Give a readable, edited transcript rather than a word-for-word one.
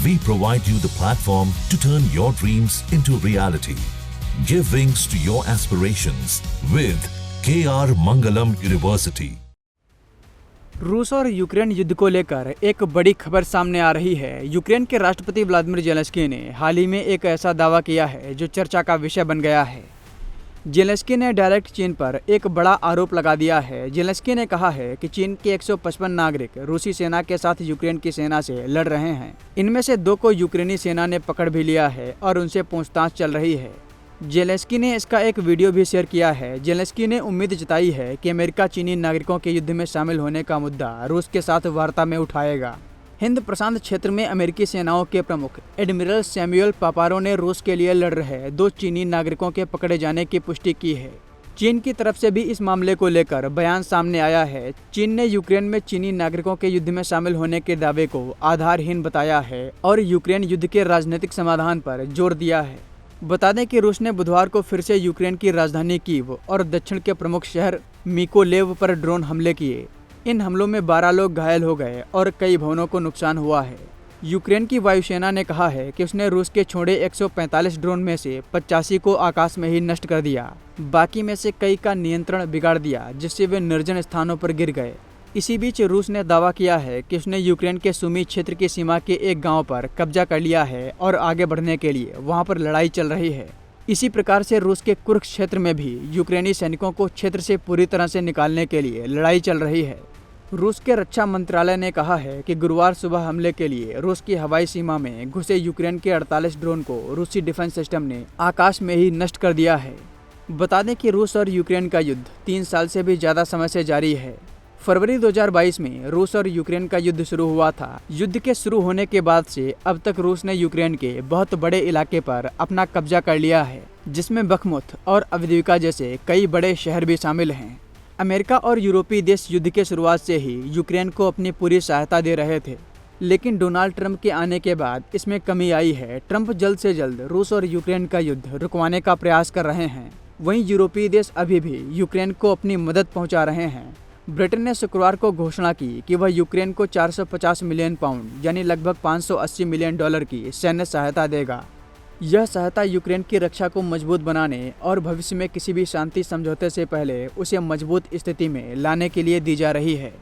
We provide you the platform to turn your dreams into reality. Give wings to your aspirations with KR Mangalam University. रूस और Ukraine युद्ध को लेकर एक बड़ी खबर सामने आ रही है। यूक्रेन के राष्ट्रपति व्लादिमीर ज़ेलेंस्की ने हाल ही में एक ऐसा दावा किया है जो चर्चा का विषय बन गया है। ज़ेलेंस्की ने डायरेक्ट चीन पर एक बड़ा आरोप लगा दिया है। ज़ेलेंस्की ने कहा है कि चीन के 155 नागरिक रूसी सेना के साथ यूक्रेन की सेना से लड़ रहे हैं। इनमें से 2 को यूक्रेनी सेना ने पकड़ भी लिया है और उनसे पूछताछ चल रही है। ज़ेलेंस्की ने इसका एक वीडियो भी शेयर किया है। ज़ेलेंस्की ने उम्मीद जताई है कि अमेरिका चीनी नागरिकों के युद्ध में शामिल होने का मुद्दा रूस के साथ वार्ता में उठाएगा। हिंद प्रशांत क्षेत्र में अमेरिकी सेनाओं के प्रमुख एडमिरल सैमुअल पापारो ने रूस के लिए लड़ रहे 2 चीनी नागरिकों के पकड़े जाने की पुष्टि की है। चीन की तरफ से भी इस मामले को लेकर बयान सामने आया है। चीन ने यूक्रेन में चीनी नागरिकों के युद्ध में शामिल होने के दावे को आधारहीन बताया है और यूक्रेन युद्ध के राजनीतिक समाधान पर जोर दिया है। बता दें कि रूस ने बुधवार को फिर से यूक्रेन की राजधानी कीव और दक्षिण के प्रमुख शहर मिकोलेव पर ड्रोन हमले किए। इन हमलों में 12 लोग घायल हो गए और कई भवनों को नुकसान हुआ है। यूक्रेन की वायुसेना ने कहा है कि उसने रूस के छोड़े 145 ड्रोन में से 85 को आकाश में ही नष्ट कर दिया। बाकी में से कई का नियंत्रण बिगाड़ दिया, जिससे वे निर्जन स्थानों पर गिर गए। इसी बीच रूस ने दावा किया है कि उसने यूक्रेन के सुमी क्षेत्र की सीमा के एक गांव पर कब्जा कर लिया है और आगे बढ़ने के लिए वहां पर लड़ाई चल रही है। इसी प्रकार से रूस के कुर्स्क क्षेत्र में भी यूक्रेनी सैनिकों को क्षेत्र से पूरी तरह से निकालने के लिए लड़ाई चल रही है। रूस के रक्षा मंत्रालय ने कहा है कि गुरुवार सुबह हमले के लिए रूस की हवाई सीमा में घुसे यूक्रेन के 48 ड्रोन को रूसी डिफेंस सिस्टम ने आकाश में ही नष्ट कर दिया है। बता दें कि रूस और यूक्रेन का युद्ध 3 साल से भी ज़्यादा समय से जारी है। फरवरी 2022 में रूस और यूक्रेन का युद्ध शुरू हुआ था। युद्ध के शुरू होने के बाद से अब तक रूस ने यूक्रेन के बहुत बड़े इलाके पर अपना कब्जा कर लिया है, जिसमें बखमुत और अवदीविका जैसे कई बड़े शहर भी शामिल हैं। अमेरिका और यूरोपीय देश युद्ध के शुरुआत से ही यूक्रेन को अपनी पूरी सहायता दे रहे थे, लेकिन डोनाल्ड ट्रंप के आने के बाद इसमें कमी आई है। ट्रंप जल्द से जल्द रूस और यूक्रेन का युद्ध रुकवाने का प्रयास कर रहे हैं। वहीं यूरोपीय देश अभी भी यूक्रेन को अपनी मदद पहुंचा रहे हैं। ब्रिटेन ने शुक्रवार को घोषणा की कि वह यूक्रेन को 450 मिलियन पाउंड यानी लगभग $580 मिलियन की सैन्य सहायता देगा। यह सहायता यूक्रेन की रक्षा को मजबूत बनाने और भविष्य में किसी भी शांति समझौते से पहले उसे मजबूत स्थिति में लाने के लिए दी जा रही है।